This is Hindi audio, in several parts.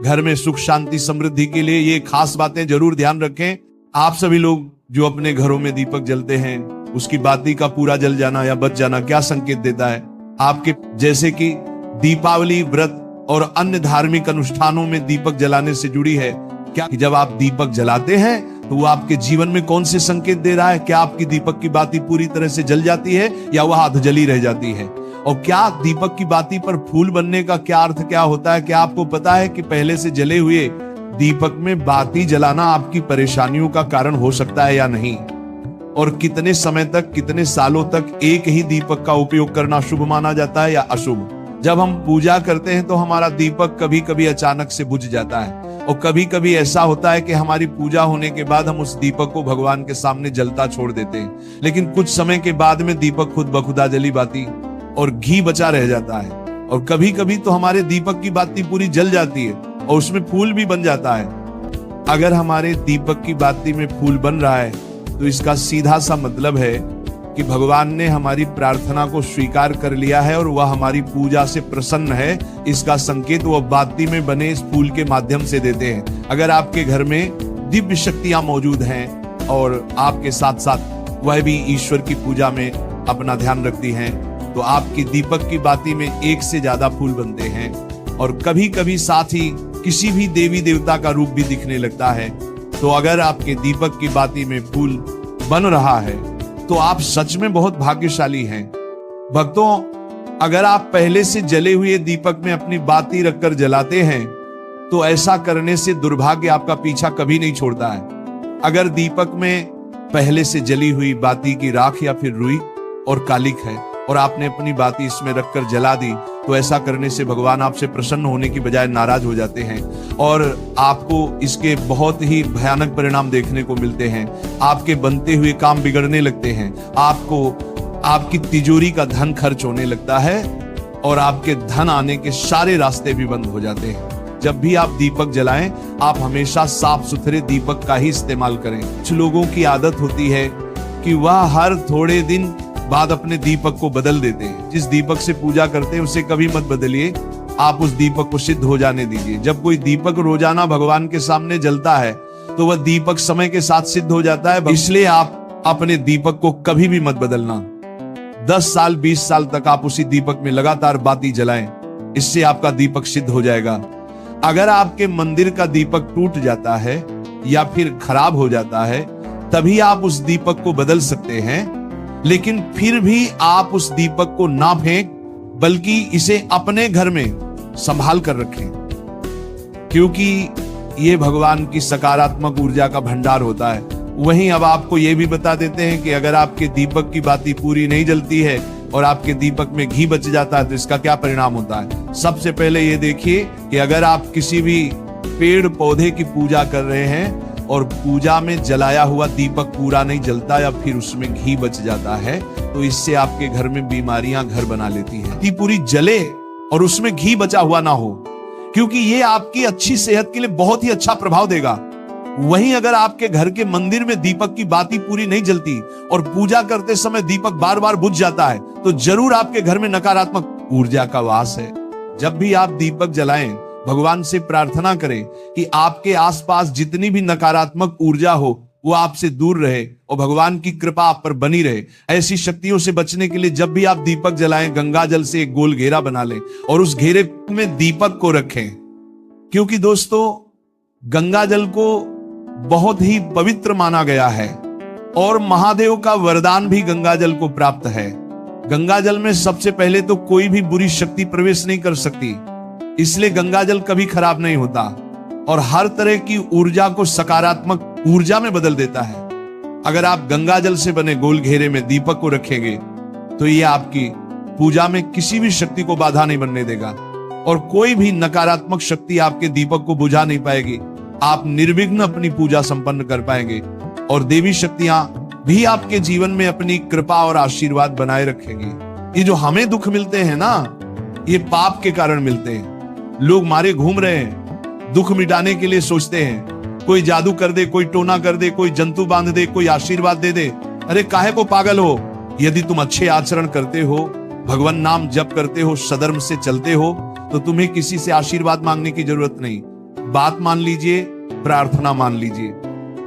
घर में सुख शांति समृद्धि के लिए ये खास बातें जरूर ध्यान रखें। आप सभी लोग जो अपने घरों में दीपक जलते हैं, उसकी बाती का पूरा जल जाना या बच जाना क्या संकेत देता है? आपके जैसे कि दीपावली व्रत और अन्य धार्मिक अनुष्ठानों में दीपक जलाने से जुड़ी है क्या? जब आप दीपक जलाते हैं तो वो आपके जीवन में कौन से संकेत दे रहा है? क्या आपकी दीपक की बाती पूरी तरह से जल जाती है या वह अधजली रह जाती है? और क्या दीपक की बाती पर फूल बनने का क्या अर्थ क्या होता है? क्या आपको पता है कि पहले से जले हुए दीपक में बाती जलाना आपकी परेशानियों का कारण हो सकता है या नहीं? और कितने समय तक, कितने सालों तक एक ही दीपक का उपयोग करना शुभ माना जाता है या अशुभ? जब हम पूजा करते हैं तो हमारा दीपक कभी कभी अचानक से बुझ जाता है, और कभी कभी ऐसा होता है कि हमारी पूजा होने के बाद हम उस दीपक को भगवान के सामने जलता छोड़ देते हैं, लेकिन कुछ समय के बाद में दीपक खुद बखुदा जली बाती और घी बचा रह जाता है। और कभी कभी तो हमारे दीपक की बाती पूरी जल जाती है और उसमें फूल भी बन जाता है। अगर हमारे दीपक की बाती में फूल बन रहा है तो इसका सीधा सा मतलब है कि भगवान ने हमारी प्रार्थना को स्वीकार कर लिया है और वह हमारी पूजा से प्रसन्न है। इसका संकेत वह बाती में बने इस फूल के माध्यम से देते हैं। अगर आपके घर में दिव्य शक्तियां मौजूद हैं और आपके साथ साथ वह भी ईश्वर की पूजा में अपना ध्यान रखती हैं, तो आपकी दीपक की बाती में एक से ज्यादा फूल बनते हैं। और कभी कभी साथ ही किसी भी देवी देवता का रूप भी दिखने लगता है। तो अगर आपके दीपक की बाती में फूल बन रहा है तो आप सच में बहुत भाग्यशाली हैं। भक्तों, अगर आप पहले से जले हुए दीपक में अपनी बाती रखकर जलाते हैं तो ऐसा करने से दुर्भाग्य आपका पीछा कभी नहीं छोड़ता है। अगर दीपक में पहले से जली हुई बाती की राख या फिर रुई और कालिक है और आपने अपनी बाती इसमें रखकर जला दी, तो ऐसा करने से भगवान आपसे प्रसन्न होने की बजाय नाराज हो जाते हैं और आपको इसके बहुत ही भयानक परिणाम देखने को मिलते हैं। आपके बनते हुए काम बिगड़ने लगते हैं, आपकी तिजोरी का धन खर्च होने लगता है और आपके धन आने के सारे रास्ते भी बंद हो जाते हैं। जब भी आप दीपक जलाएं, आप हमेशा साफ सुथरे दीपक का ही इस्तेमाल करें। कुछ लोगों की आदत होती है कि वह हर थोड़े दिन बाद अपने दीपक को बदल देते हैं। जिस दीपक से पूजा करते हैं उसे कभी मत बदलिए, आप उस दीपक को सिद्ध हो जाने दीजिए। जब कोई दीपक रोजाना भगवान के सामने जलता है तो वह दीपक समय के साथ सिद्ध हो जाता है। इसलिए आप अपने दीपक को कभी भी मत बदलना। 10 साल 20 साल तक आप उसी दीपक में लगातार बाती जलाएं, इससे आपका दीपक सिद्ध हो जाएगा। अगर आपके मंदिर का दीपक टूट जाता है या फिर खराब हो जाता है, तभी आप उस दीपक को बदल सकते हैं, लेकिन फिर भी आप उस दीपक को ना फेंक, बल्कि इसे अपने घर में संभाल कर रखें, क्योंकि ये भगवान की सकारात्मक ऊर्जा का भंडार होता है। वहीं अब आपको ये भी बता देते हैं कि अगर आपके दीपक की बाती पूरी नहीं जलती है और आपके दीपक में घी बच जाता है तो इसका क्या परिणाम होता है। सबसे पहले ये देखिए कि अगर आप किसी भी पेड़ पौधे की पूजा कर रहे हैं और पूजा में जलाया हुआ दीपक पूरा नहीं जलता या फिर उसमें घी बच जाता है, तो इससे आपके घर में बीमारियां घर बना लेती हैं। दी पूरी जले और उसमें घी बचा हुआ ना हो, क्योंकि ये आपकी अच्छी सेहत के लिए बहुत ही अच्छा प्रभाव देगा। वहीं अगर आपके घर के मंदिर में दीपक की बाती पूरी नहीं जलती और पूजा करते समय दीपक बार बार बुझ जाता है, तो जरूर आपके घर में नकारात्मक ऊर्जा का वास है। जब भी आप दीपक जलाएं, भगवान से प्रार्थना करें कि आपके आसपास जितनी भी नकारात्मक ऊर्जा हो वो आपसे दूर रहे और भगवान की कृपा आप पर बनी रहे। ऐसी शक्तियों से बचने के लिए जब भी आप दीपक जलाएं, गंगा जल से एक गोल घेरा बना लें और उस घेरे में दीपक को रखें, क्योंकि दोस्तों गंगा जल को बहुत ही पवित्र माना गया है और महादेव का वरदान भी गंगा जल को प्राप्त है। गंगा जल में सबसे पहले तो कोई भी बुरी शक्ति प्रवेश नहीं कर सकती, इसलिए गंगा जल कभी खराब नहीं होता और हर तरह की ऊर्जा को सकारात्मक ऊर्जा में बदल देता है। अगर आप गंगा जल से बने गोल घेरे में दीपक को रखेंगे तो ये आपकी पूजा में किसी भी शक्ति को बाधा नहीं बनने देगा और कोई भी नकारात्मक शक्ति आपके दीपक को बुझा नहीं पाएगी। आप निर्विघ्न अपनी पूजा संपन्न कर पाएंगे और देवी शक्तियां भी आपके जीवन में अपनी कृपा और आशीर्वाद बनाए रखेंगी। ये जो हमें दुख मिलते हैं ना, ये पाप के कारण मिलते हैं। लोग मारे घूम रहे हैं, दुख मिटाने के लिए सोचते हैं कोई जादू कर दे, कोई टोना कर दे, कोई जंतु बांध दे, कोई आशीर्वाद दे दे। अरे काहे को पागल हो? यदि तुम अच्छे आचरण करते हो, भगवान नाम जप करते हो, सधर्म से चलते हो, तो तुम्हें किसी से आशीर्वाद मांगने की जरूरत नहीं। बात मान लीजिए, प्रार्थना मान लीजिए।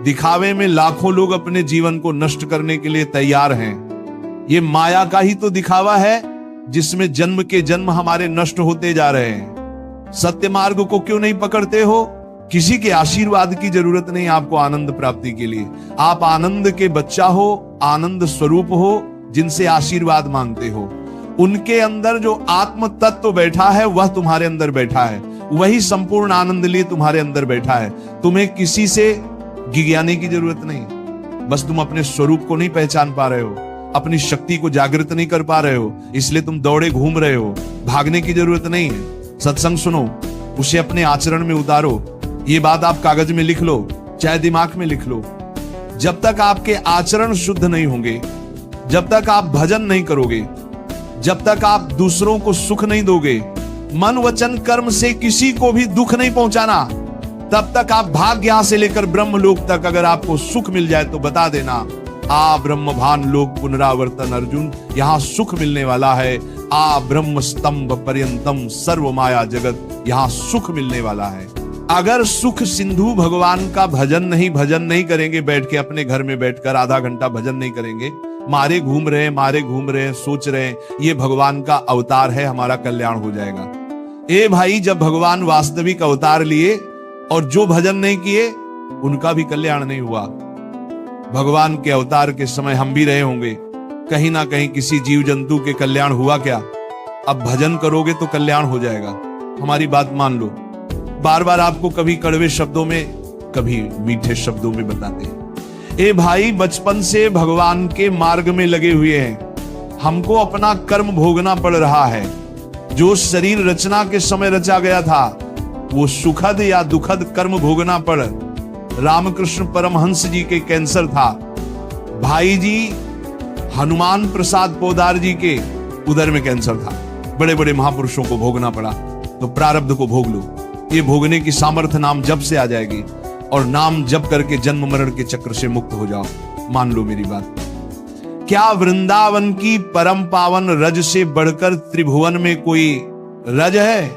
दिखावे में लाखों लोग अपने जीवन को नष्ट करने के लिए तैयार हैं। ये माया का ही तो दिखावा है जिसमें जन्म के जन्म हमारे नष्ट होते जा रहे हैं। सत्य मार्ग को क्यों नहीं पकड़ते हो? किसी के आशीर्वाद की जरूरत नहीं आपको आनंद प्राप्ति के लिए। आप आनंद के बच्चा हो, आनंद स्वरूप हो, जिनसे आशीर्वाद मांगते हो। उनके अंदर जो आत्म तत्व बैठा है वह तुम्हारे अंदर बैठा है, वही संपूर्ण आनंद लिए तुम्हारे अंदर बैठा है। तुम्हें किसी से गिज्ञाने की जरूरत नहीं। बस तुम अपने स्वरूप को नहीं पहचान पा रहे हो, अपनी शक्ति को जागृत नहीं कर पा रहे हो, इसलिए तुम दौड़े घूम रहे हो। भागने की जरूरत नहीं है। सत्संग सुनो, उसे अपने आचरण में उतारो। ये बात आप कागज में लिख लो, चाहे दिमाग में लिख लो। जब तक आपके आचरण शुद्ध नहीं होंगे, जब तक आप भजन नहीं करोगे, जब तक आप दूसरों को सुख नहीं दोगे, मन वचन कर्म से किसी को भी दुख नहीं पहुंचाना, तब तक आप भाग्य यहां से लेकर ब्रह्मलोक तक अगर आपको सुख मिल जाए तो बता देना, आ ब्रह्मभान लोक पुनरावर्तन अर्जुन, यहां सुख मिलने वाला है। आ ब्रह्म स्तंभ पर्यंतम सर्व माया जगत, यहां सुख मिलने वाला है। अगर सुख सिंधु भगवान का भजन नहीं करेंगे, बैठ के अपने घर में बैठकर आधा घंटा भजन नहीं करेंगे, मारे घूम रहे हैं, सोच रहे हैं ये भगवान का अवतार है, हमारा कल्याण हो जाएगा। ए भाई, जब भगवान वास्तविक अवतार लिए और जो भजन नहीं किए उनका भी कल्याण नहीं हुआ। भगवान के अवतार के समय हम भी रहे होंगे, कहीं ना कहीं किसी जीव जंतु के कल्याण हुआ क्या? अब भजन करोगे तो कल्याण हो जाएगा। हमारी बात मान लो। बार बार आपको कभी कड़वे शब्दों में, कभी मीठे शब्दों में बताते हैं। ए भाई, बचपन से भगवान के मार्ग में लगे हुए हैं, हमको अपना कर्म भोगना पड़ रहा है। जो शरीर रचना के समय रचा गया था वो सुखद या दुखद कर्म भोगना पड़। रामकृष्ण परमहंस जी के कैंसर था, भाई जी हनुमान प्रसाद पोदार जी के उदर में कैंसर था। बड़े बड़े महापुरुषों को भोगना पड़ा, तो प्रारब्ध को भोग लो। ये भोगने की सामर्थ्य नाम जप से आ जाएगी, और नाम जप करके जन्म मरण के चक्र से मुक्त हो जाओ। मान लो मेरी बात। क्या वृंदावन की परम पावन रज से बढ़कर त्रिभुवन में कोई रज है?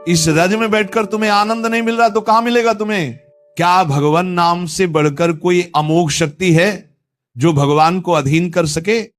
इस रज में बैठकर तुम्हें आनंद नहीं मिल रहा तो कहां मिलेगा तुम्हें? क्या भगवान नाम से बढ़कर कोई अमोघ शक्ति है जो भगवान को अधीन कर सके?